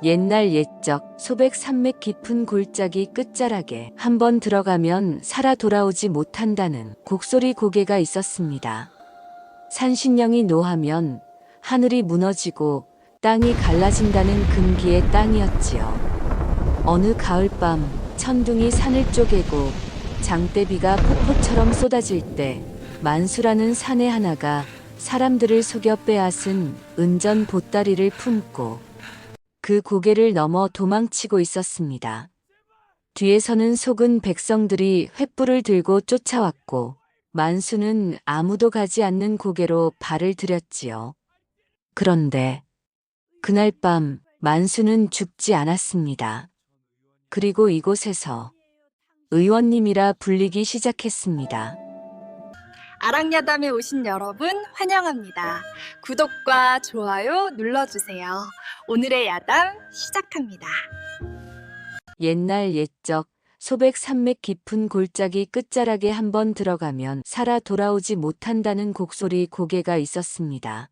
옛날 옛적 소백 산맥 깊은 골짜기 끝자락에 한번 들어가면 살아 돌아오지 못한다는 곡소리 고개가 있었습니다. 산신령이 노하면 하늘이 무너지고 땅이 갈라진다는 금기의 땅이었지요. 어느 가을밤 천둥이 산을 쪼개고 장대비가 폭포처럼 쏟아질 때 만수라는 사내 하나가 사람들을 속여 빼앗은 은전 보따리를 품고 그 고개를 넘어 도망치고 있었습니다. 뒤에서는 속은 백성들이 횃불을 들고 쫓아왔고 만수는 아무도 가지 않는 고개로 발을 들였지요. 그런데 그날 밤 만수는 죽지 않았습니다. 그리고 이곳에서 의원님이라 불리기 시작했습니다. 아랑야담에 오신 여러분 환영합니다. 구독과 좋아요 눌러주세요. 오늘의 야담 시작합니다. 옛날 옛적 소백 산맥 깊은 골짜기 끝자락에 한번 들어가면 살아 돌아오지 못한다는 곡소리 고개가 있었습니다.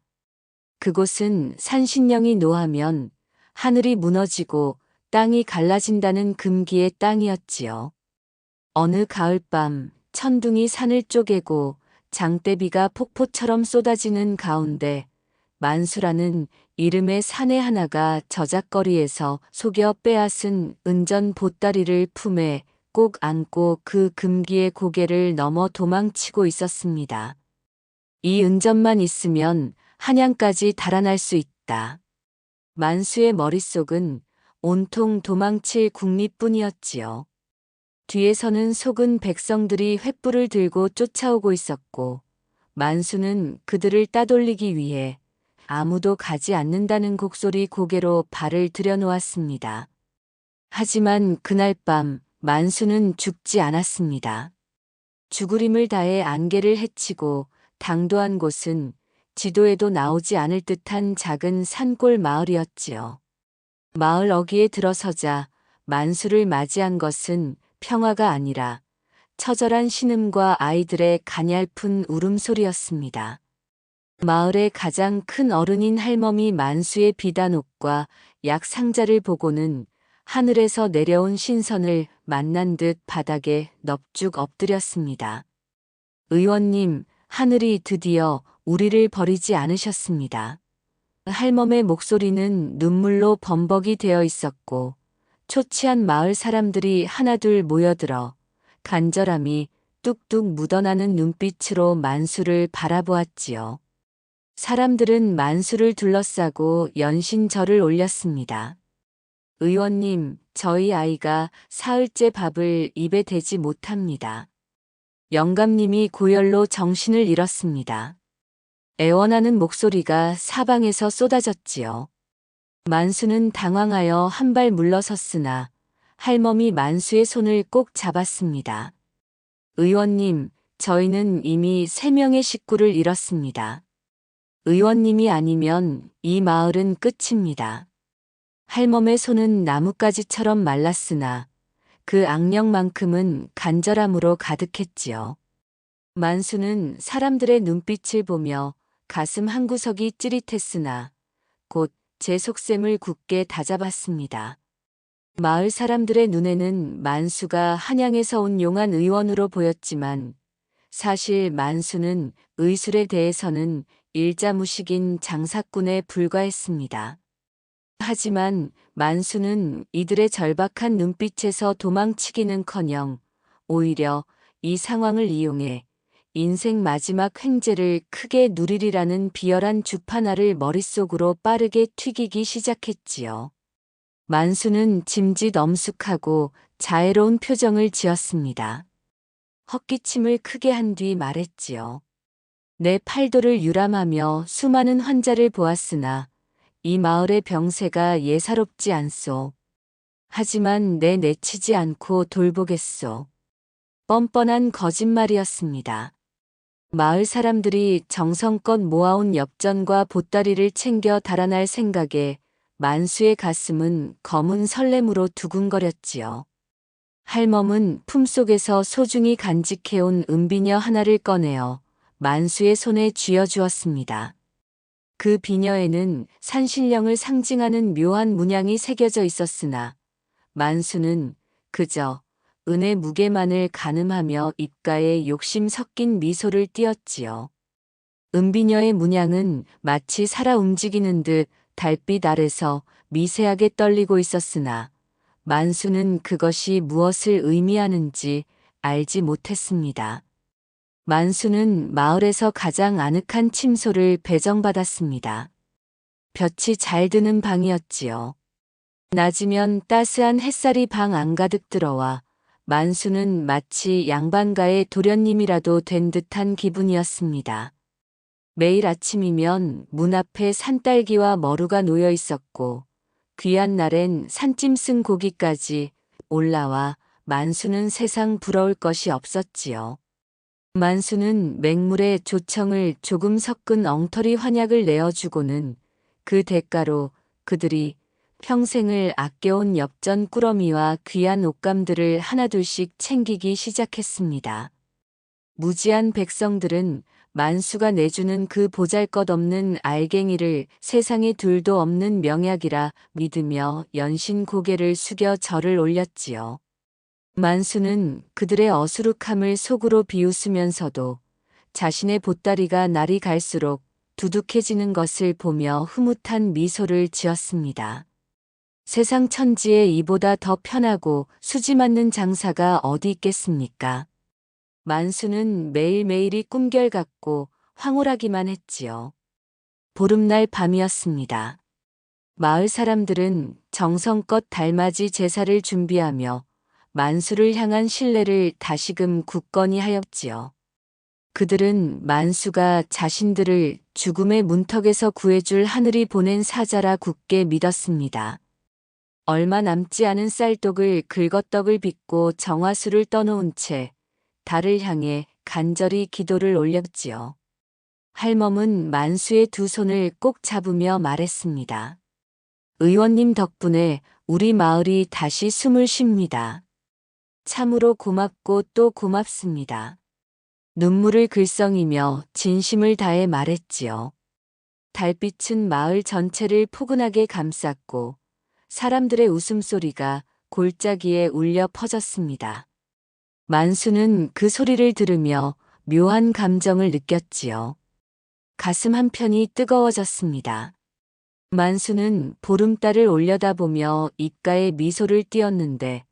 그곳은 산신령이 노하면 하늘이 무너지고 땅이 갈라진다는 금기의 땅이었지요. 어느 가을밤 천둥이 산을 쪼개고 장대비가 폭포처럼 쏟아지는 가운데 만수라는 이름의 사내 하나가 저작거리에서 속여 빼앗은 은전 보따리를 품에 꼭 안고 그 금기의 고개를 넘어 도망치고 있었습니다. 이 은전만 있으면 한양까지 달아날 수 있다. 만수의 머릿속은 온통 도망칠 국리뿐이었지요. 뒤에서는 속은 백성들이 횃불을 들고 쫓아오고 있었고 만수는 그들을 따돌리기 위해 아무도 가지 않는다는 곡소리 고개로 발을 들여놓았습니다. 하지만 그날 밤 만수는 죽지 않았습니다. 죽으림을 다해 안개를 헤치고 당도한 곳은 지도에도 나오지 않을 듯한 작은 산골 마을이었지요. 마을 어귀에 들어서자 만수를 맞이한 것은 평화가 아니라 처절한 신음과 아이들의 가냘픈 울음소리였습니다. 마을의 가장 큰 어른인 할멈이 만수의 비단 옷과 약 상자를 보고는 하늘에서 내려온 신선을 만난 듯 바닥에 넙죽 엎드렸습니다. 의원님, 하늘이 드디어 우리를 버리지 않으셨습니다. 할멈의 목소리는 눈물로 범벅이 되어 있었고 초췌한 마을 사람들이 하나둘 모여들어 간절함이 뚝뚝 묻어나는 눈빛으로 만수를 바라보았지요. 사람들은 만수를 둘러싸고 연신절을 올렸습니다. 의원님, 저희 아이가 사흘째 밥을 입에 대지 못합니다. 영감님이 고열로 정신을 잃었습니다. 애원하는 목소리가 사방에서 쏟아졌지요. 만수는 당황하여 한 발 물러섰으나 할멈이 만수의 손을 꼭 잡았습니다. 의원님, 저희는 이미 3명의 식구를 잃었습니다. 의원님이 아니면 이 마을은 끝입니다. 할멈의 손은 나뭇가지처럼 말랐으나 그 악령만큼은 간절함으로 가득했지요. 만수는 사람들의 눈빛을 보며 가슴 한구석이 찌릿했으나 곧 제 속셈을 굳게 다잡았습니다. 마을 사람들의 눈에는 만수가 한양에서 온 용한 의원으로 보였지만 사실 만수는 의술에 대해서는 일자무식인 장사꾼에 불과했습니다. 하지만 만수는 이들의 절박한 눈빛에서 도망치기는커녕 오히려 이 상황을 이용해 인생 마지막 횡재를 크게 누리리라는 비열한 주판알을 머릿속으로 빠르게 튀기기 시작했지요. 만수는 짐짓 엄숙하고 자애로운 표정을 지었습니다. 헛기침을 크게 한 뒤 말했지요. 내 팔도를 유람하며 수많은 환자를 보았으나 이 마을의 병세가 예사롭지 않소. 하지만 내 내치지 않고 돌보겠소. 뻔뻔한 거짓말이었습니다. 마을 사람들이 정성껏 모아온 엽전과 보따리를 챙겨 달아날 생각에 만수의 가슴은 검은 설렘으로 두근거렸지요. 할멈은 품속에서 소중히 간직해온 은비녀 하나를 꺼내어 만수의 손에 쥐어주었습니다. 그 비녀에는 산신령을 상징하는 묘한 문양이 새겨져 있었으나 만수는 그저 은의 무게만을 가늠하며 입가에 욕심 섞인 미소를 띄었지요. 은비녀의 문양은 마치 살아 움직이는 듯 달빛 아래서 미세하게 떨리고 있었으나 만수는 그것이 무엇을 의미하는지 알지 못했습니다. 만수는 마을에서 가장 아늑한 침소를 배정받았습니다. 볕이 잘 드는 방이었지요. 낮이면 따스한 햇살이 방 안가득 들어와 만수는 마치 양반가의 도련님이라도 된 듯한 기분이었습니다. 매일 아침이면 문 앞에 산딸기와 머루가 놓여 있었고 귀한 날엔 산짐승 고기까지 올라와 만수는 세상 부러울 것이 없었지요. 만수는 맹물에 조청을 조금 섞은 엉터리 환약을 내어주고는 그 대가로 그들이 평생을 아껴온 엽전 꾸러미와 귀한 옷감들을 하나둘씩 챙기기 시작했습니다. 무지한 백성들은 만수가 내주는 그 보잘것없는 알갱이를 세상에 둘도 없는 명약이라 믿으며 연신 고개를 숙여 절을 올렸지요. 만수는 그들의 어수룩함을 속으로 비웃으면서도 자신의 보따리가 날이 갈수록 두둑해지는 것을 보며 흐뭇한 미소를 지었습니다. 세상 천지에 이보다 더 편하고 수지 맞는 장사가 어디 있겠습니까? 만수는 매일매일이 꿈결 같고 황홀하기만 했지요. 보름날 밤이었습니다. 마을 사람들은 정성껏 달맞이 제사를 준비하며 만수를 향한 신뢰를 다시금 굳건히 하였지요. 그들은 만수가 자신들을 죽음의 문턱에서 구해줄 하늘이 보낸 사자라 굳게 믿었습니다. 얼마 남지 않은 쌀독을 긁어떡을 빚고 정화수를 떠놓은 채 달을 향해 간절히 기도를 올렸지요. 할멈은 만수의 두 손을 꼭 잡으며 말했습니다. 의원님 덕분에 우리 마을이 다시 숨을 쉽니다. 참으로 고맙고 또 고맙습니다. 눈물을 글썽이며 진심을 다해 말했지요. 달빛은 마을 전체를 포근하게 감쌌고 사람들의 웃음소리가 골짜기에 울려 퍼졌습니다. 만수는 그 소리를 들으며 묘한 감정을 느꼈지요. 가슴 한편이 뜨거워졌습니다. 만수는 보름달을 올려다보며 입가에 미소를 띄었는데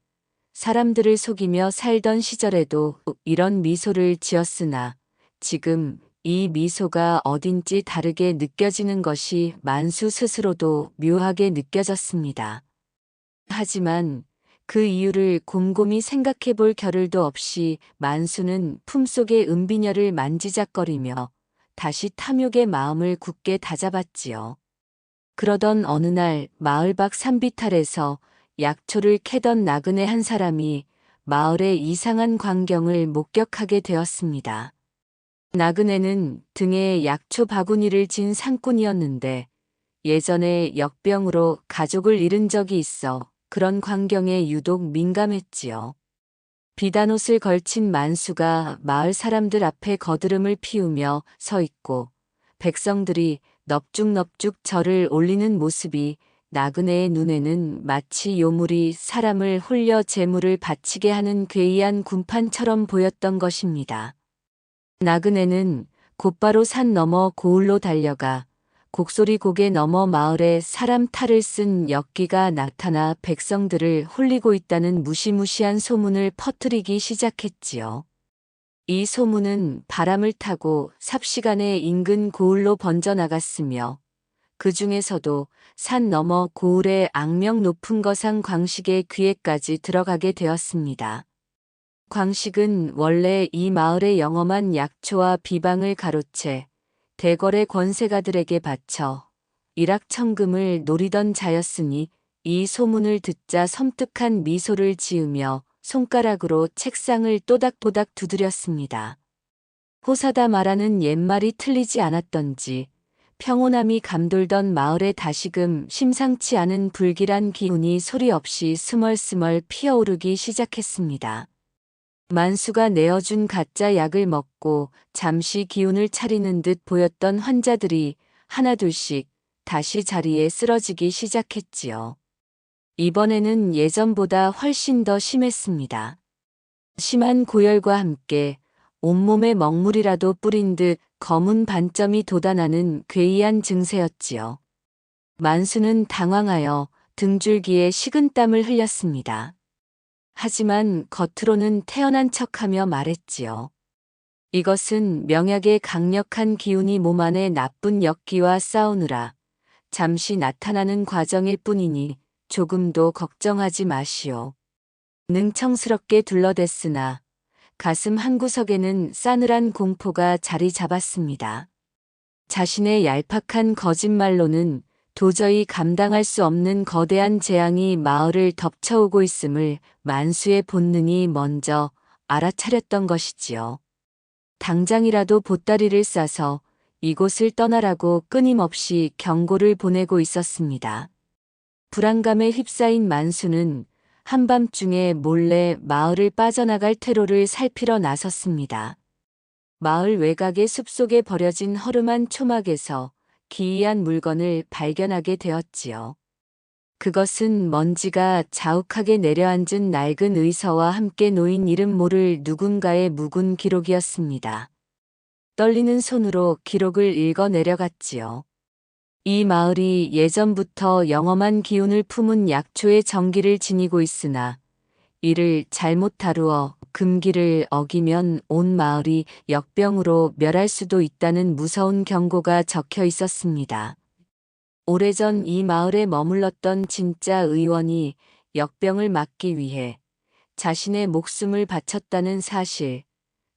사람들을 속이며 살던 시절에도 이런 미소를 지었으나 지금 이 미소가 어딘지 다르게 느껴지는 것이 만수 스스로도 묘하게 느껴졌습니다. 하지만 그 이유를 곰곰이 생각해 볼 겨를도 없이 만수는 품속의 은비녀를 만지작거리며 다시 탐욕의 마음을 굳게 다잡았지요. 그러던 어느 날 마을 밖 산비탈에서 약초를 캐던 나그네 한 사람이 마을의 이상한 광경을 목격하게 되었습니다. 나그네는 등에 약초 바구니를 진 상꾼이었는데 예전에 역병으로 가족을 잃은 적이 있어 그런 광경에 유독 민감했지요. 비단옷을 걸친 만수가 마을 사람들 앞에 거드름을 피우며 서 있고 백성들이 넙죽넙죽 절을 올리는 모습이 나그네의 눈에는 마치 요물이 사람을 홀려 제물을 바치게 하는 괴이한 군판처럼 보였던 것입니다. 나그네는 곧바로 산 너머 고을로 달려가 곡소리 고개 너머 마을에 사람 탈을 쓴 역기가 나타나 백성들을 홀리고 있다는 무시무시한 소문을 퍼뜨리기 시작했지요. 이 소문은 바람을 타고 삽시간에 인근 고을로 번져나갔으며 그 중에서도 산 너머 고을의 악명 높은 거상 광식의 귀에까지 들어가게 되었습니다. 광식은 원래 이 마을의 영험한 약초와 비방을 가로채 대궐의 권세가들에게 바쳐 일확천금을 노리던 자였으니 이 소문을 듣자 섬뜩한 미소를 지으며 손가락으로 책상을 또닥또닥 두드렸습니다. 호사다 말하는 옛말이 틀리지 않았던지 평온함이 감돌던 마을에 다시금 심상치 않은 불길한 기운이 소리 없이 스멀스멀 피어오르기 시작했습니다. 만수가 내어준 가짜 약을 먹고 잠시 기운을 차리는 듯 보였던 환자들이 하나둘씩 다시 자리에 쓰러지기 시작했지요. 이번에는 예전보다 훨씬 더 심했습니다. 심한 고열과 함께 온몸에 먹물이라도 뿌린 듯 검은 반점이 돋아나는 괴이한 증세였지요. 만수는 당황하여 등줄기에 식은땀을 흘렸습니다. 하지만 겉으로는 태연한 척하며 말했지요. 이것은 명약의 강력한 기운이 몸 안에 나쁜 역기와 싸우느라 잠시 나타나는 과정일 뿐이니 조금도 걱정하지 마시오. 능청스럽게 둘러댔으나 가슴 한구석에는 싸늘한 공포가 자리 잡았습니다. 자신의 얄팍한 거짓말로는 도저히 감당할 수 없는 거대한 재앙이 마을을 덮쳐오고 있음을 만수의 본능이 먼저 알아차렸던 것이지요. 당장이라도 보따리를 싸서 이곳을 떠나라고 끊임없이 경고를 보내고 있었습니다. 불안감에 휩싸인 만수는 한밤중에 몰래 마을을 빠져나갈 퇴로를 살피러 나섰습니다. 마을 외곽의 숲속에 버려진 허름한 초막에서 기이한 물건을 발견하게 되었지요. 그것은 먼지가 자욱하게 내려앉은 낡은 의서와 함께 놓인 이름 모를 누군가의 묵은 기록이었습니다. 떨리는 손으로 기록을 읽어 내려갔지요. 이 마을이 예전부터 영험한 기운을 품은 약초의 정기를 지니고 있으나 이를 잘못 다루어 금기를 어기면 온 마을이 역병으로 멸할 수도 있다는 무서운 경고가 적혀 있었습니다. 오래전 이 마을에 머물렀던 진짜 의원이 역병을 막기 위해 자신의 목숨을 바쳤다는 사실,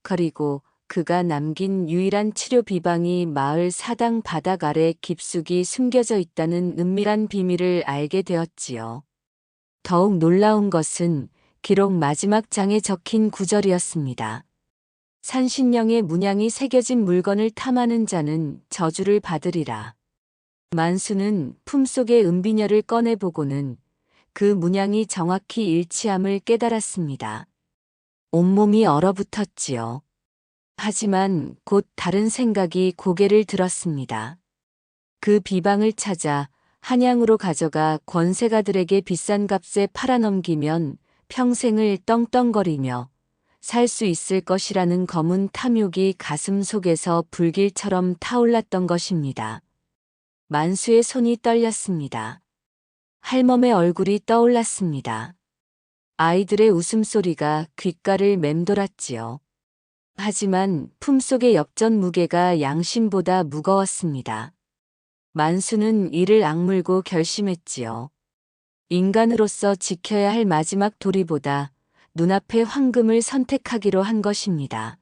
그리고 그가 남긴 유일한 치료 비방이 마을 사당 바닥 아래 깊숙이 숨겨져 있다는 은밀한 비밀을 알게 되었지요. 더욱 놀라운 것은 기록 마지막 장에 적힌 구절이었습니다. 산신령의 문양이 새겨진 물건을 탐하는 자는 저주를 받으리라. 만수는 품속의 은비녀를 꺼내보고는 그 문양이 정확히 일치함을 깨달았습니다. 온몸이 얼어붙었지요. 하지만 곧 다른 생각이 고개를 들었습니다. 그 비방을 찾아 한양으로 가져가 권세가들에게 비싼 값에 팔아넘기면 평생을 떵떵거리며 살 수 있을 것이라는 검은 탐욕이 가슴 속에서 불길처럼 타올랐던 것입니다. 만수의 손이 떨렸습니다. 할멈의 얼굴이 떠올랐습니다. 아이들의 웃음소리가 귓가를 맴돌았지요. 하지만 품속의 엽전 무게가 양심보다 무거웠습니다. 만수는 이를 악물고 결심했지요. 인간으로서 지켜야 할 마지막 도리보다 눈앞의 황금을 선택하기로 한 것입니다.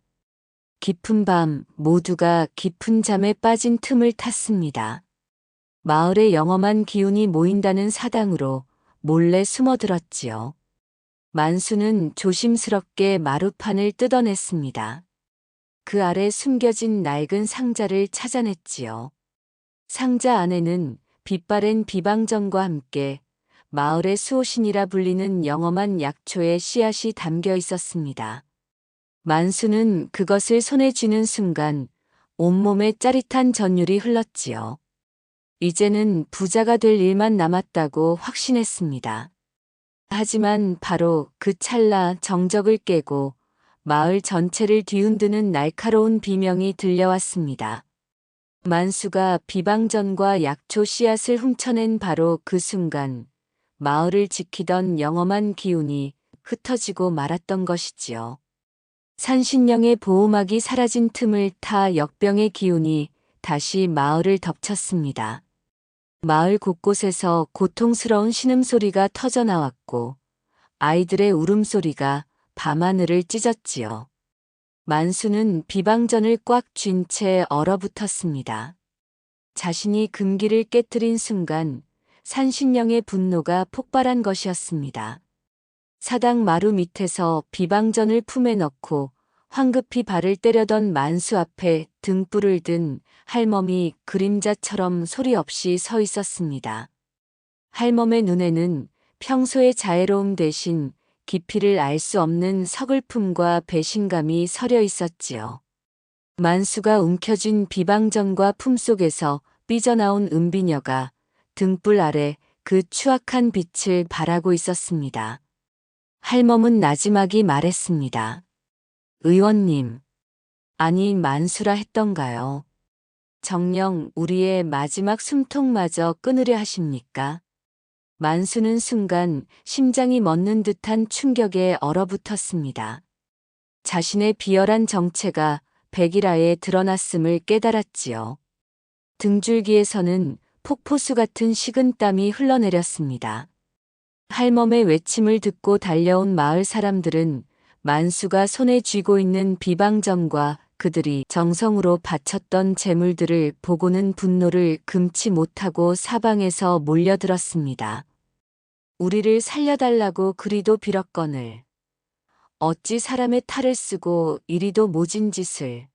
깊은 밤 모두가 깊은 잠에 빠진 틈을 탔습니다. 마을에 영험한 기운이 모인다는 사당으로 몰래 숨어들었지요. 만수는 조심스럽게 마루판을 뜯어냈습니다. 그 아래 숨겨진 낡은 상자를 찾아냈지요. 상자 안에는 빛바랜 비방전과 함께 마을의 수호신이라 불리는 영험한 약초의 씨앗이 담겨 있었습니다. 만수는 그것을 손에 쥐는 순간 온몸에 짜릿한 전율이 흘렀지요. 이제는 부자가 될 일만 남았다고 확신했습니다. 하지만 바로 그 찰나 정적을 깨고 마을 전체를 뒤흔드는 날카로운 비명이 들려왔습니다. 만수가 비방전과 약초 씨앗을 훔쳐낸 바로 그 순간 마을을 지키던 영험한 기운이 흩어지고 말았던 것이지요. 산신령의 보호막이 사라진 틈을 타 역병의 기운이 다시 마을을 덮쳤습니다. 마을 곳곳에서 고통스러운 신음소리가 터져나왔고 아이들의 울음소리가 밤하늘을 찢었지요. 만수는 비방전을 꽉 쥔 채 얼어붙었습니다. 자신이 금기를 깨뜨린 순간 산신령의 분노가 폭발한 것이었습니다. 사당 마루 밑에서 비방전을 품에 넣고 황급히 발을 때려던 만수 앞에 등불을 든 할멈이 그림자처럼 소리 없이 서 있었습니다. 할멈의 눈에는 평소의 자애로움 대신 깊이를 알 수 없는 서글픔과 배신감이 서려 있었지요. 만수가 움켜쥔 비방전과 품속에서 삐져나온 은비녀가 등불 아래 그 추악한 빛을 바라고 있었습니다. 할멈은 나지막이 말했습니다. 의원님, 아니 만수라 했던가요? 정녕 우리의 마지막 숨통마저 끊으려 하십니까? 만수는 순간 심장이 멎는 듯한 충격에 얼어붙었습니다. 자신의 비열한 정체가 백일하에 드러났음을 깨달았지요. 등줄기에서는 폭포수 같은 식은땀이 흘러내렸습니다. 할멈의 외침을 듣고 달려온 마을 사람들은 만수가 손에 쥐고 있는 비방점과 그들이 정성으로 바쳤던 재물들을 보고는 분노를 금치 못하고 사방에서 몰려들었습니다. 우리를 살려달라고 그리도 빌었거늘. 어찌 사람의 탈을 쓰고 이리도 모진 짓을.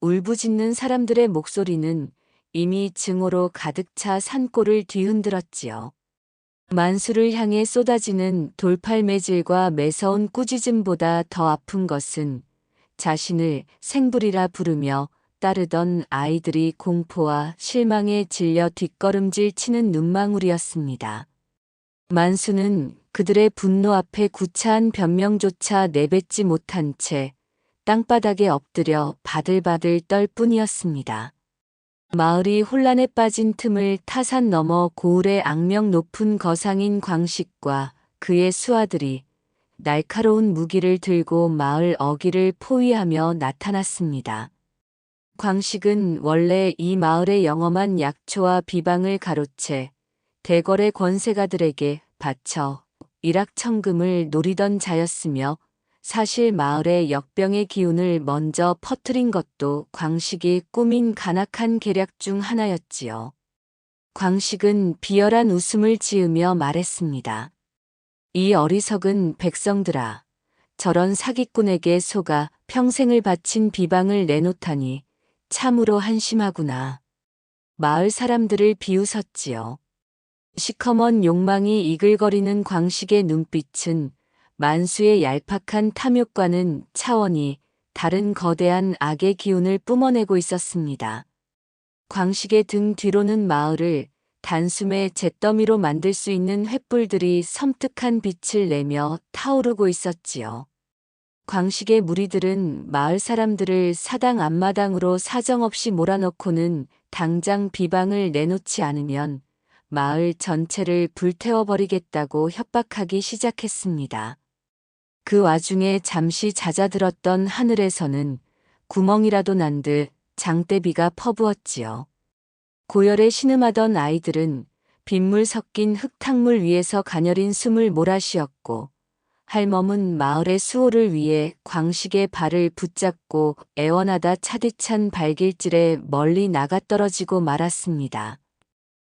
울부짖는 사람들의 목소리는 이미 증오로 가득 차 산골을 뒤흔들었지요. 만수를 향해 쏟아지는 돌팔매질과 매서운 꾸짖음보다 더 아픈 것은 자신을 생불이라 부르며 따르던 아이들이 공포와 실망에 질려 뒷걸음질 치는 눈망울이었습니다. 만수는 그들의 분노 앞에 구차한 변명조차 내뱉지 못한 채 땅바닥에 엎드려 바들바들 떨 뿐이었습니다. 마을이 혼란에 빠진 틈을 타산 넘어 고을의 악명 높은 거상인 광식과 그의 수하들이 날카로운 무기를 들고 마을 어귀를 포위하며 나타났습니다. 광식은 원래 이 마을의 영험한 약초와 비방을 가로채 대궐의 권세가들에게 바쳐 일확천금을 노리던 자였으며 사실 마을의 역병의 기운을 먼저 퍼뜨린 것도 광식이 꾸민 간악한 계략 중 하나였지요. 광식은 비열한 웃음을 지으며 말했습니다. 이 어리석은 백성들아, 저런 사기꾼에게 속아 평생을 바친 비방을 내놓다니 참으로 한심하구나. 마을 사람들을 비웃었지요. 시커먼 욕망이 이글거리는 광식의 눈빛은 만수의 얄팍한 탐욕과는 차원이 다른 거대한 악의 기운을 뿜어내고 있었습니다. 광식의 등 뒤로는 마을을 단숨에 잿더미로 만들 수 있는 횃불들이 섬뜩한 빛을 내며 타오르고 있었지요. 광식의 무리들은 마을 사람들을 사당 앞마당으로 사정없이 몰아넣고는 당장 비방을 내놓지 않으면 마을 전체를 불태워버리겠다고 협박하기 시작했습니다. 그 와중에 잠시 잦아들었던 하늘에서는 구멍이라도 난 듯 장대비가 퍼부었지요. 고열에 신음하던 아이들은 빗물 섞인 흙탕물 위에서 가녀린 숨을 몰아쉬었고 할멈은 마을의 수호를 위해 광식의 발을 붙잡고 애원하다 차디찬 발길질에 멀리 나가떨어지고 말았습니다.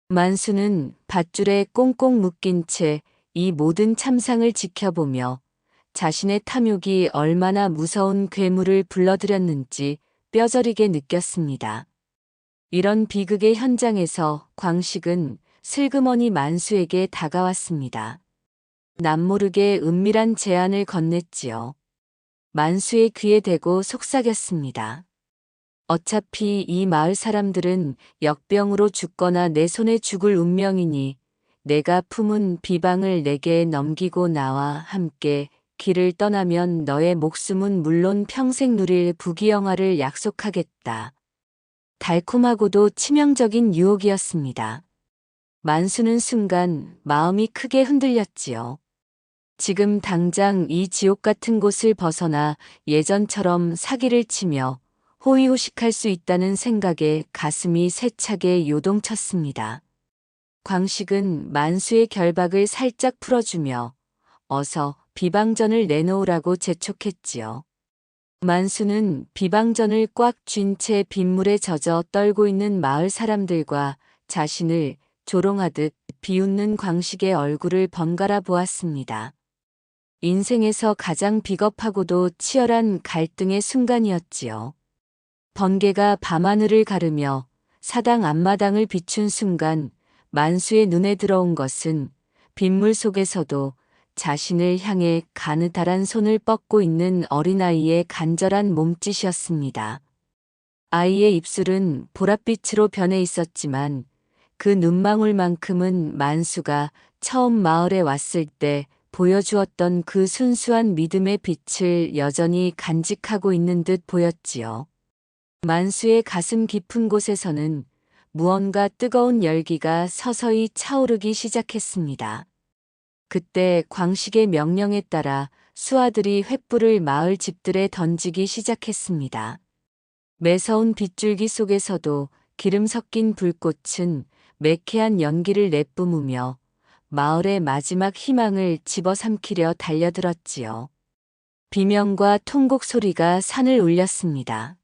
만수는 밧줄에 꽁꽁 묶인 채 이 모든 참상을 지켜보며 자신의 탐욕이 얼마나 무서운 괴물을 불러들였는지 뼈저리게 느꼈습니다. 이런 비극의 현장에서 광식은 슬그머니 만수에게 다가왔습니다. 남모르게 은밀한 제안을 건넸지요. 만수의 귀에 대고 속삭였습니다. 어차피 이 마을 사람들은 역병으로 죽거나 내 손에 죽을 운명이니 내가 품은 비방을 내게 넘기고 나와 함께 길을 떠나면 너의 목숨은 물론 평생 누릴 부귀영화를 약속하겠다. 달콤하고도 치명적인 유혹이었습니다. 만수는 순간 마음이 크게 흔들렸지요. 지금 당장 이 지옥 같은 곳을 벗어나 예전처럼 사기를 치며 호의호식할 수 있다는 생각에 가슴이 세차게 요동쳤습니다. 광식은 만수의 결박을 살짝 풀어주며 어서 비방전을 내놓으라고 재촉했지요. 만수는 비방전을 꽉 쥔 채 빗물에 젖어 떨고 있는 마을 사람들과 자신을 조롱하듯 비웃는 광식의 얼굴을 번갈아 보았습니다. 인생에서 가장 비겁하고도 치열한 갈등의 순간이었지요. 번개가 밤하늘을 가르며 사당 앞마당을 비춘 순간 만수의 눈에 들어온 것은 빗물 속에서도 자신을 향해 가느다란 손을 뻗고 있는 어린아이의 간절한 몸짓이었습니다. 아이의 입술은 보랏빛으로 변해 있었지만 그 눈망울만큼은 만수가 처음 마을에 왔을 때 보여주었던 그 순수한 믿음의 빛을 여전히 간직하고 있는 듯 보였지요. 만수의 가슴 깊은 곳에서는 무언가 뜨거운 열기가 서서히 차오르기 시작했습니다. 그때 광식의 명령에 따라 수아들이 횃불을 마을 집들에 던지기 시작했습니다. 매서운 빗줄기 속에서도 기름 섞인 불꽃은 매캐한 연기를 내뿜으며 마을의 마지막 희망을 집어삼키려 달려들었지요. 비명과 통곡 소리가 산을 울렸습니다.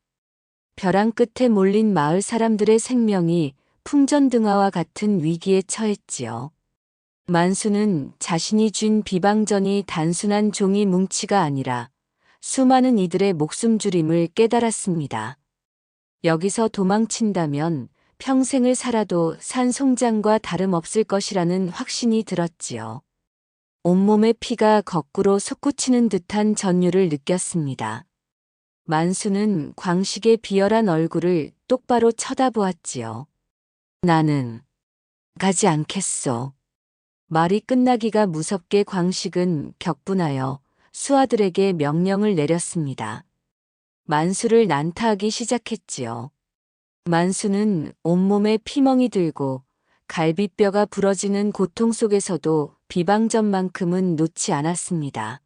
벼랑 끝에 몰린 마을 사람들의 생명이 풍전등화와 같은 위기에 처했지요. 만수는 자신이 쥔 비방전이 단순한 종이 뭉치가 아니라 수많은 이들의 목숨줄임을 깨달았습니다. 여기서 도망친다면 평생을 살아도 산송장과 다름없을 것이라는 확신이 들었지요. 온몸의 피가 거꾸로 솟구치는 듯한 전율을 느꼈습니다. 만수는 광식의 비열한 얼굴을 똑바로 쳐다보았지요. 나는 가지 않겠소. 말이 끝나기가 무섭게 광식은 격분하여 수아들에게 명령을 내렸습니다. 만수를 난타하기 시작했지요. 만수는 온몸에 피멍이 들고 갈비뼈가 부러지는 고통 속에서도 비방전만큼은 놓지 않았습니다.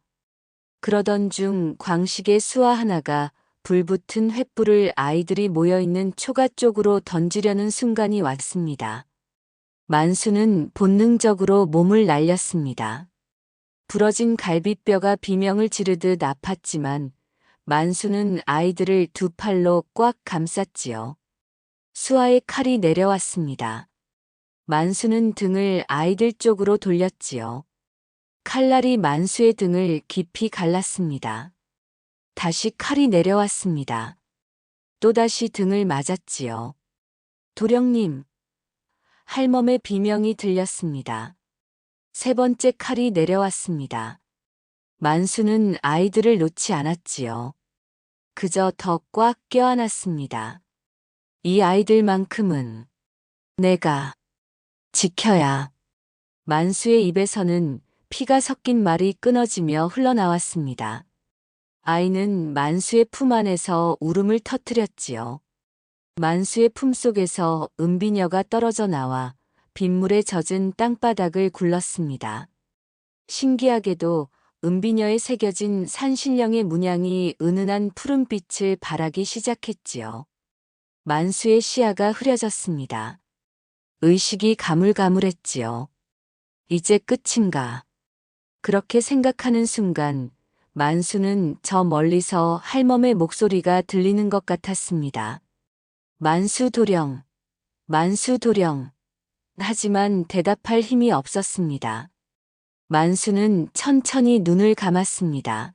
그러던 중 광식의 수아 하나가 불붙은 횃불을 아이들이 모여있는 초가 쪽으로 던지려는 순간이 왔습니다. 만수는 본능적으로 몸을 날렸습니다. 부러진 갈비뼈가 비명을 지르듯 아팠지만 만수는 아이들을 두 팔로 꽉 감쌌지요. 수아의 칼이 내려왔습니다. 만수는 등을 아이들 쪽으로 돌렸지요. 칼날이 만수의 등을 깊이 갈랐습니다. 다시 칼이 내려왔습니다. 또다시 등을 맞았지요. 도령님, 할멈의 비명이 들렸습니다. 세 번째 칼이 내려왔습니다. 만수는 아이들을 놓지 않았지요. 그저 더 꽉 껴안았습니다. 이 아이들만큼은 내가 지켜야. 만수의 입에서는 피가 섞인 말이 끊어지며 흘러나왔습니다. 아이는 만수의 품 안에서 울음을 터뜨렸지요. 만수의 품속에서 은비녀가 떨어져 나와 빗물에 젖은 땅바닥을 굴렀습니다. 신기하게도 은비녀에 새겨진 산신령의 문양이 은은한 푸른빛을 발하기 시작했지요. 만수의 시야가 흐려졌습니다. 의식이 가물가물했지요. 이제 끝인가. 그렇게 생각하는 순간 만수는 저 멀리서 할멈의 목소리가 들리는 것 같았습니다. 만수 도령, 만수 도령. 하지만 대답할 힘이 없었습니다. 만수는 천천히 눈을 감았습니다.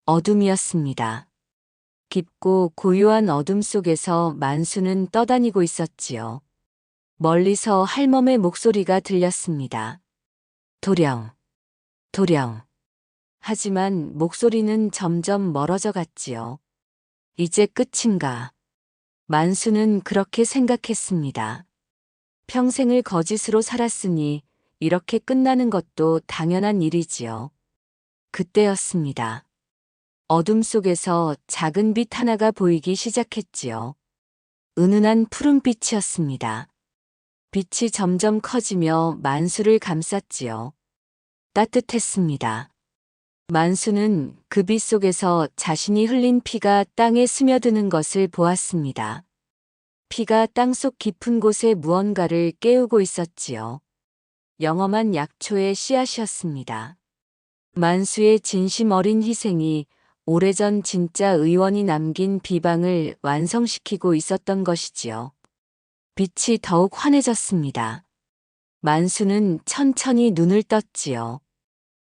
어둠이었습니다. 깊고 고요한 어둠 속에서 만수는 떠다니고 있었지요. 멀리서 할멈의 목소리가 들렸습니다. 도령, 도령. 하지만 목소리는 점점 멀어져 갔지요. 이제 끝인가. 만수는 그렇게 생각했습니다. 평생을 거짓으로 살았으니 이렇게 끝나는 것도 당연한 일이지요. 그때였습니다. 어둠 속에서 작은 빛 하나가 보이기 시작했지요. 은은한 푸른빛이었습니다. 빛이 점점 커지며 만수를 감쌌지요. 따뜻했습니다. 만수는 그 빛 속에서 자신이 흘린 피가 땅에 스며드는 것을 보았습니다. 피가 땅속 깊은 곳에 무언가를 깨우고 있었지요. 영험한 약초의 씨앗이었습니다. 만수의 진심 어린 희생이 오래전 진짜 의원이 남긴 비방을 완성시키고 있었던 것이지요. 빛이 더욱 환해졌습니다. 만수는 천천히 눈을 떴지요.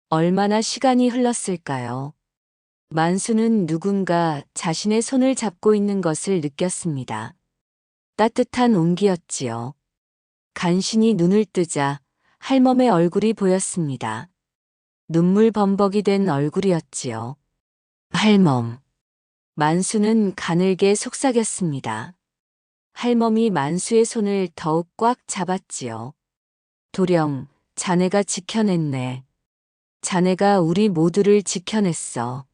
얼마나 시간이 흘렀을까요? 만수는 누군가 자신의 손을 잡고 있는 것을 느꼈습니다. 따뜻한 온기였지요. 간신히 눈을 뜨자 할멈의 얼굴이 보였습니다. 눈물 범벅이 된 얼굴이었지요. 할멈. 만수는 가늘게 속삭였습니다. 할멈이 만수의 손을 더욱 꽉 잡았지요. 도령, 자네가 지켜냈네. 자네가 우리 모두를 지켜냈어.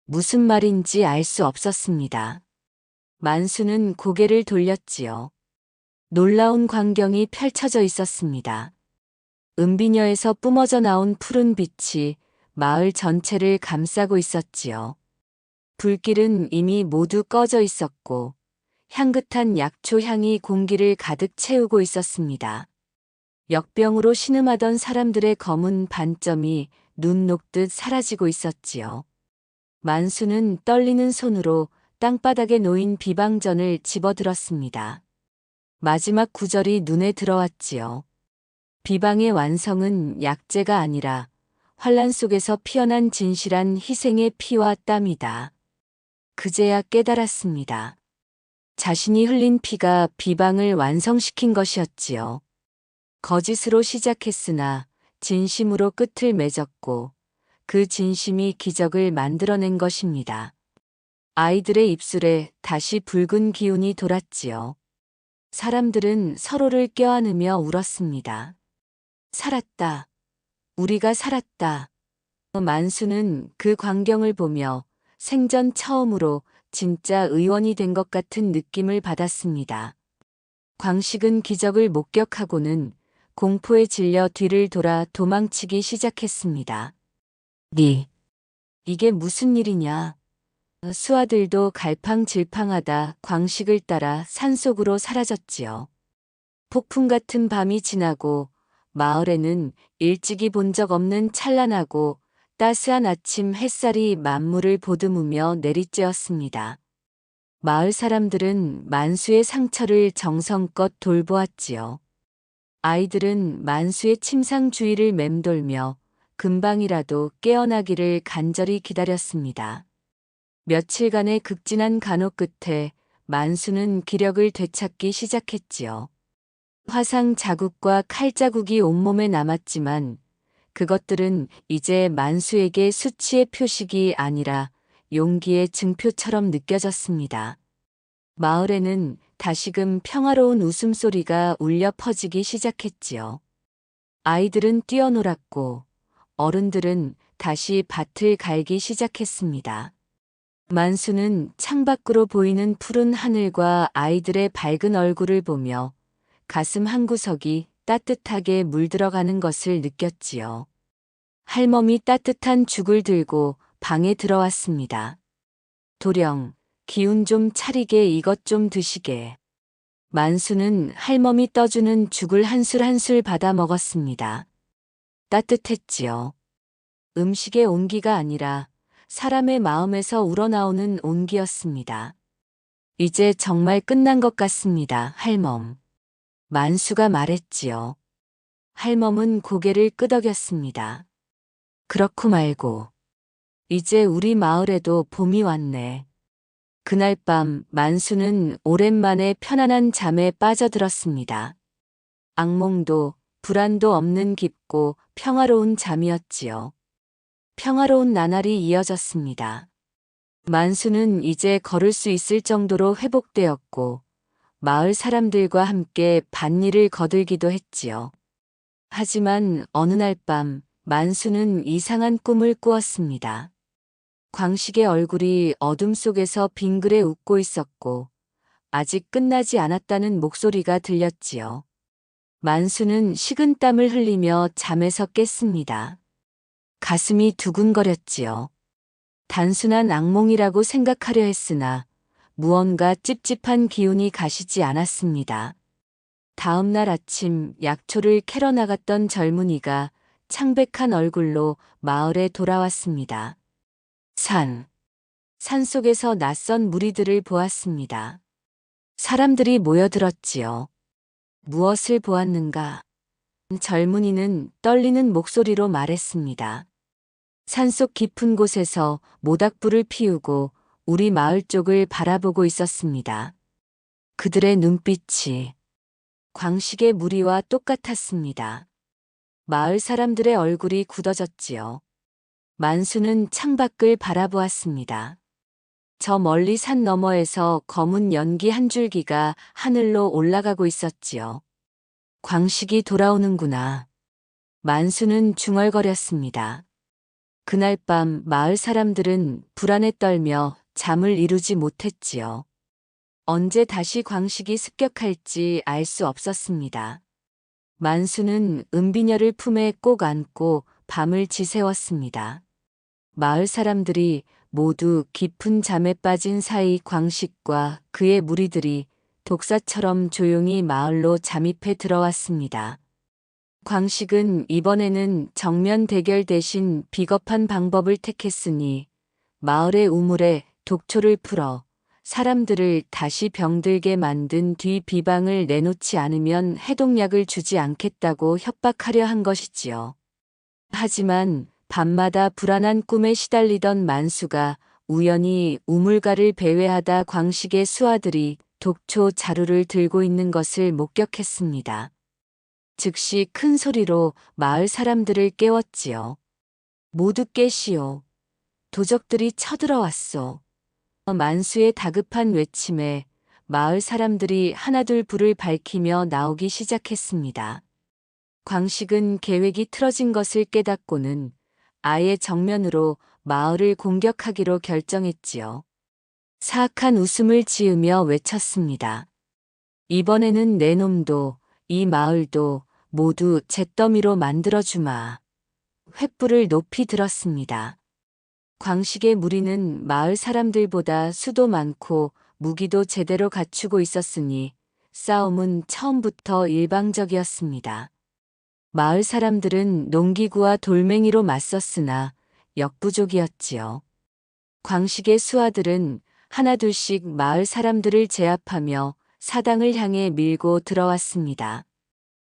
무슨 말인지 알 수 없었습니다. 만수는 고개를 돌렸지요. 놀라운 광경이 펼쳐져 있었습니다. 은비녀에서 뿜어져 나온 푸른 빛이 마을 전체를 감싸고 있었지요. 불길은 이미 모두 꺼져 있었고 향긋한 약초 향이 공기를 가득 채우고 있었습니다. 역병으로 신음하던 사람들의 검은 반점이 눈 녹듯 사라지고 있었지요. 만수는 떨리는 손으로 땅바닥에 놓인 비방전을 집어들었습니다. 마지막 구절이 눈에 들어왔지요. 비방의 완성은 약재가 아니라 환란 속에서 피어난 진실한 희생의 피와 땀이다. 그제야 깨달았습니다. 자신이 흘린 피가 비방을 완성시킨 것이었지요. 거짓으로 시작했으나 진심으로 끝을 맺었고 그 진심이 기적을 만들어낸 것입니다. 아이들의 입술에 다시 붉은 기운이 돌았지요. 사람들은 서로를 껴안으며 울었습니다. 살았다. 우리가 살았다. 만수는 그 광경을 보며 생전 처음으로 진짜 의원이 된 것 같은 느낌을 받았습니다. 광식은 기적을 목격하고는 공포에 질려 뒤를 돌아 도망치기 시작했습니다. 이게 무슨 일이냐? 수아들도 갈팡질팡하다 광식을 따라 산속으로 사라졌지요. 폭풍 같은 밤이 지나고 마을에는 일찍이 본 적 없는 찬란하고 따스한 아침 햇살이 만물을 보듬으며 내리쬐었습니다. 마을 사람들은 만수의 상처를 정성껏 돌보았지요. 아이들은 만수의 침상 주위를 맴돌며 금방이라도 깨어나기를 간절히 기다렸습니다. 며칠간의 극진한 간호 끝에 만수는 기력을 되찾기 시작했지요. 화상 자국과 칼 자국이 온몸에 남았지만 그것들은 이제 만수에게 수치의 표식이 아니라 용기의 증표처럼 느껴졌습니다. 마을에는 다시금 평화로운 웃음소리가 울려 퍼지기 시작했지요. 아이들은 뛰어놀았고 어른들은 다시 밭을 갈기 시작했습니다. 만수는 창밖으로 보이는 푸른 하늘과 아이들의 밝은 얼굴을 보며 가슴 한구석이 따뜻하게 물들어가는 것을 느꼈지요. 할멈이 따뜻한 죽을 들고 방에 들어왔습니다. 도령, 기운 좀 차리게 이것 좀 드시게. 만수는 할멈이 떠주는 죽을 한 술 한 술 받아 먹었습니다. 따뜻했지요. 음식의 온기가 아니라 사람의 마음에서 우러나오는 온기였습니다. 이제 정말 끝난 것 같습니다, 할멈. 만수가 말했지요. 할멈은 고개를 끄덕였습니다. 그렇고 말고. 이제 우리 마을에도 봄이 왔네. 그날 밤 만수는 오랜만에 편안한 잠에 빠져들었습니다. 악몽도 불안도 없는 깊고 평화로운 잠이었지요. 평화로운 나날이 이어졌습니다. 만수는 이제 걸을 수 있을 정도로 회복되었고 마을 사람들과 함께 밭일을 거들기도 했지요. 하지만 어느 날 밤 만수는 이상한 꿈을 꾸었습니다. 광식의 얼굴이 어둠 속에서 빙그레 웃고 있었고 아직 끝나지 않았다는 목소리가 들렸지요. 만수는 식은땀을 흘리며 잠에서 깼습니다. 가슴이 두근거렸지요. 단순한 악몽이라고 생각하려 했으나 무언가 찝찝한 기운이 가시지 않았습니다. 다음 날 아침 약초를 캐러 나갔던 젊은이가 창백한 얼굴로 마을에 돌아왔습니다. 산속에서 낯선 무리들을 보았습니다. 사람들이 모여들었지요. 무엇을 보았는가? 젊은이는 떨리는 목소리로 말했습니다. 산속 깊은 곳에서 모닥불을 피우고 우리 마을 쪽을 바라보고 있었습니다. 그들의 눈빛이 광식의 무리와 똑같았습니다. 마을 사람들의 얼굴이 굳어졌지요. 만수는 창밖을 바라보았습니다. 저 멀리 산 너머에서 검은 연기 한 줄기가 하늘로 올라가고 있었지요. 광식이 돌아오는구나. 만수는 중얼거렸습니다. 그날 밤 마을 사람들은 불안에 떨며 잠을 이루지 못했지요. 언제 다시 광식이 습격할지 알 수 없었습니다. 만수는 은비녀를 품에 꼭 안고 밤을 지새웠습니다. 마을 사람들이 모두 깊은 잠에 빠진 사이 광식과 그의 무리들이 독사처럼 조용히 마을로 잠입해 들어왔습니다. 광식은 이번에는 정면 대결 대신 비겁한 방법을 택했으니 마을의 우물에 독초를 풀어 사람들을 다시 병들게 만든 뒤 비방을 내놓지 않으면 해독약을 주지 않겠다고 협박하려 한 것이지요. 하지만 밤마다 불안한 꿈에 시달리던 만수가 우연히 우물가를 배회하다 광식의 수하들이 독초 자루를 들고 있는 것을 목격했습니다. 즉시 큰 소리로 마을 사람들을 깨웠지요. 모두 깨시오. 도적들이 쳐들어왔소. 만수의 다급한 외침에 마을 사람들이 하나둘 불을 밝히며 나오기 시작했습니다. 광식은 계획이 틀어진 것을 깨닫고는 아예 정면으로 마을을 공격하기로 결정했지요. 사악한 웃음을 지으며 외쳤습니다. 이번에는 내 놈도 이 마을도 모두 잿더미로 만들어주마. 횃불을 높이 들었습니다. 광식의 무리는 마을 사람들보다 수도 많고 무기도 제대로 갖추고 있었으니 싸움은 처음부터 일방적이었습니다. 마을 사람들은 농기구와 돌멩이로 맞섰으나 역부족이었지요. 광식의 수하들은 하나둘씩 마을 사람들을 제압하며 사당을 향해 밀고 들어왔습니다.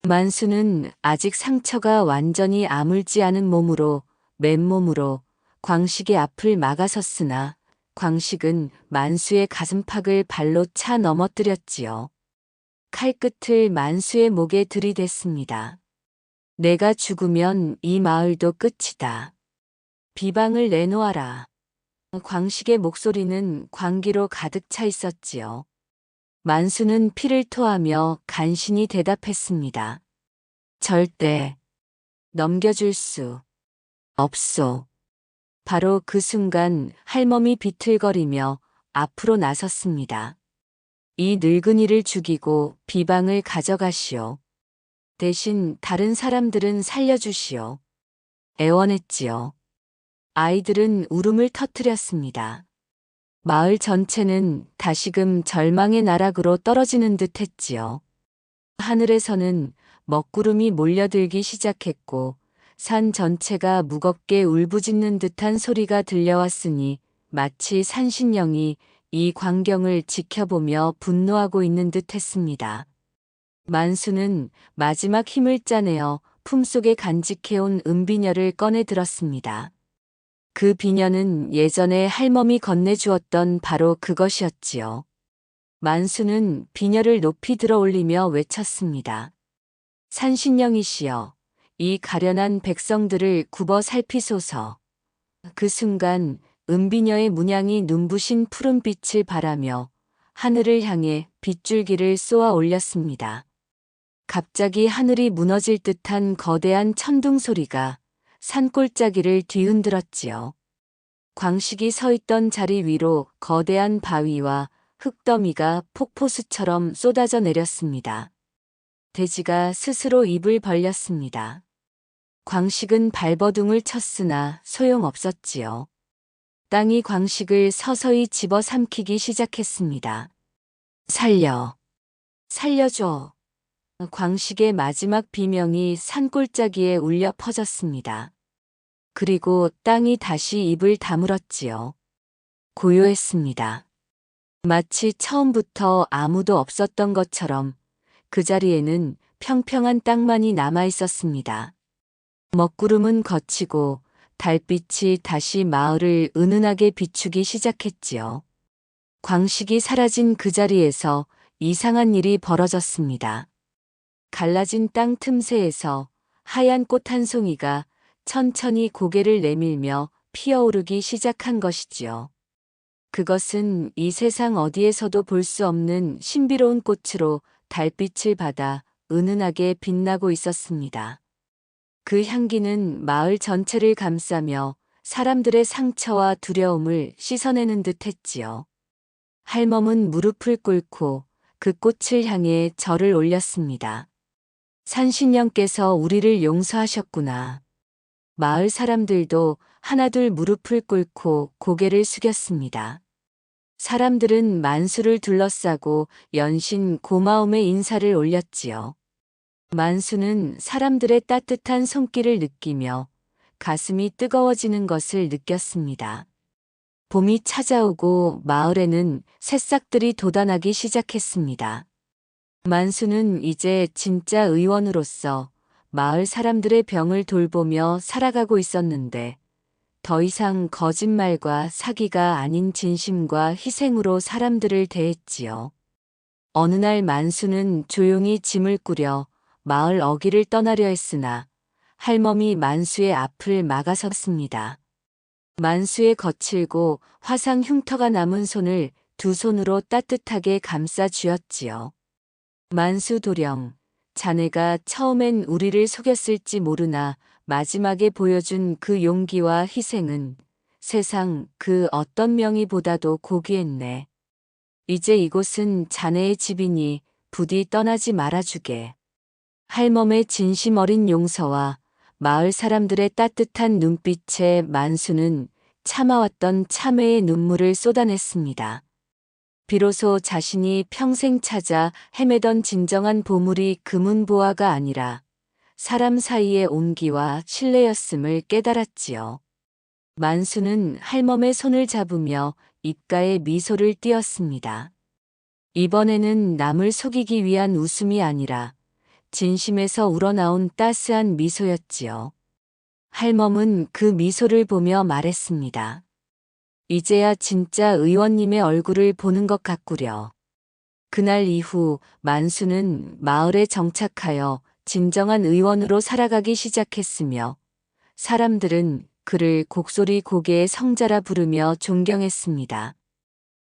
만수는 아직 상처가 완전히 아물지 않은 몸으로 맨몸으로 광식의 앞을 막아섰으나 광식은 만수의 가슴팍을 발로 차 넘어뜨렸지요. 칼끝을 만수의 목에 들이댔습니다. 내가 죽으면 이 마을도 끝이다. 비방을 내놓아라. 광식의 목소리는 광기로 가득 차 있었지요. 만수는 피를 토하며 간신히 대답했습니다. 절대 넘겨줄 수 없소. 바로 그 순간 할멈이 비틀거리며 앞으로 나섰습니다. 이 늙은이를 죽이고 비방을 가져가시오. 대신 다른 사람들은 살려주시오. 애원했지요. 아이들은 울음을 터뜨렸습니다. 마을 전체는 다시금 절망의 나락으로 떨어지는 듯 했지요. 하늘에서는 먹구름이 몰려들기 시작했고 산 전체가 무겁게 울부짖는 듯한 소리가 들려왔으니 마치 산신령이 이 광경을 지켜보며 분노하고 있는 듯 했습니다. 만수는 마지막 힘을 짜내어 품속에 간직해온 은비녀를 꺼내 들었습니다. 그 비녀는 예전에 할멈이 건네주었던 바로 그것이었지요. 만수는 비녀를 높이 들어 올리며 외쳤습니다. 산신령이시여, 이 가련한 백성들을 굽어 살피소서. 그 순간 은비녀의 문양이 눈부신 푸른빛을 발하며 하늘을 향해 빗줄기를 쏘아 올렸습니다. 갑자기 하늘이 무너질 듯한 거대한 천둥 소리가 산골짜기를 뒤흔들었지요. 광식이 서 있던 자리 위로 거대한 바위와 흙더미가 폭포수처럼 쏟아져 내렸습니다. 돼지가 스스로 입을 벌렸습니다. 광식은 발버둥을 쳤으나 소용없었지요. 땅이 광식을 서서히 집어삼키기 시작했습니다. 살려줘. 광식의 마지막 비명이 산골짜기에 울려 퍼졌습니다. 그리고 땅이 다시 입을 다물었지요. 고요했습니다. 마치 처음부터 아무도 없었던 것처럼 그 자리에는 평평한 땅만이 남아 있었습니다. 먹구름은 걷히고 달빛이 다시 마을을 은은하게 비추기 시작했지요. 광식이 사라진 그 자리에서 이상한 일이 벌어졌습니다. 갈라진 땅 틈새에서 하얀 꽃 한 송이가 천천히 고개를 내밀며 피어오르기 시작한 것이지요. 그것은 이 세상 어디에서도 볼 수 없는 신비로운 꽃으로 달빛을 받아 은은하게 빛나고 있었습니다. 그 향기는 마을 전체를 감싸며 사람들의 상처와 두려움을 씻어내는 듯 했지요. 할멈은 무릎을 꿇고 그 꽃을 향해 절을 올렸습니다. 산신령께서 우리를 용서하셨구나. 마을 사람들도 하나둘 무릎을 꿇고 고개를 숙였습니다. 사람들은 만수를 둘러싸고 연신 고마움의 인사를 올렸지요. 만수는 사람들의 따뜻한 손길을 느끼며 가슴이 뜨거워지는 것을 느꼈습니다. 봄이 찾아오고 마을에는 새싹들이 돋아나기 시작했습니다. 만수는 이제 진짜 의원으로서 마을 사람들의 병을 돌보며 살아가고 있었는데 더 이상 거짓말과 사기가 아닌 진심과 희생으로 사람들을 대했지요. 어느 날 만수는 조용히 짐을 꾸려 마을 어귀를 떠나려 했으나 할멈이 만수의 앞을 막아섰습니다. 만수의 거칠고 화상 흉터가 남은 손을 두 손으로 따뜻하게 감싸 쥐었지요. 만수 도령, 자네가 처음엔 우리를 속였을지 모르나 마지막에 보여준 그 용기와 희생은 세상 그 어떤 명의보다도 고귀했네. 이제 이곳은 자네의 집이니 부디 떠나지 말아주게. 할멈의 진심 어린 용서와 마을 사람들의 따뜻한 눈빛에 만수는 참아왔던 참회의 눈물을 쏟아냈습니다. 비로소 자신이 평생 찾아 헤매던 진정한 보물이 금은보화가 아니라 사람 사이의 온기와 신뢰였음을 깨달았지요. 만수는 할멈의 손을 잡으며 입가에 미소를 띄었습니다. 이번에는 남을 속이기 위한 웃음이 아니라 진심에서 우러나온 따스한 미소였지요. 할멈은 그 미소를 보며 말했습니다. 이제야 진짜 의원님의 얼굴을 보는 것 같구려. 그날 이후 만수는 마을에 정착하여 진정한 의원으로 살아가기 시작했으며 사람들은 그를 곡소리 고개의 성자라 부르며 존경했습니다.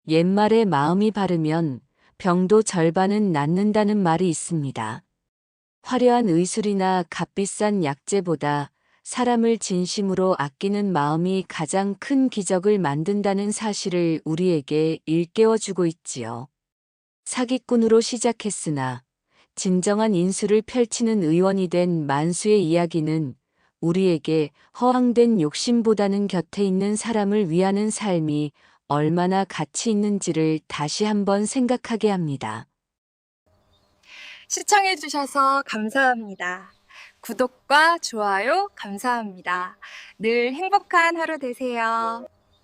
옛말에 마음이 바르면 병도 절반은 낫는다는 말이 있습니다. 화려한 의술이나 값비싼 약재보다 사람을 진심으로 아끼는 마음이 가장 큰 기적을 만든다는 사실을 우리에게 일깨워주고 있지요. 사기꾼으로 시작했으나 진정한 인수를 펼치는 의원이 된 만수의 이야기는 우리에게 허황된 욕심보다는 곁에 있는 사람을 위하는 삶이 얼마나 가치 있는지를 다시 한번 생각하게 합니다. 시청해주셔서 감사합니다. 구독과 좋아요 감사합니다. 늘 행복한 하루 되세요.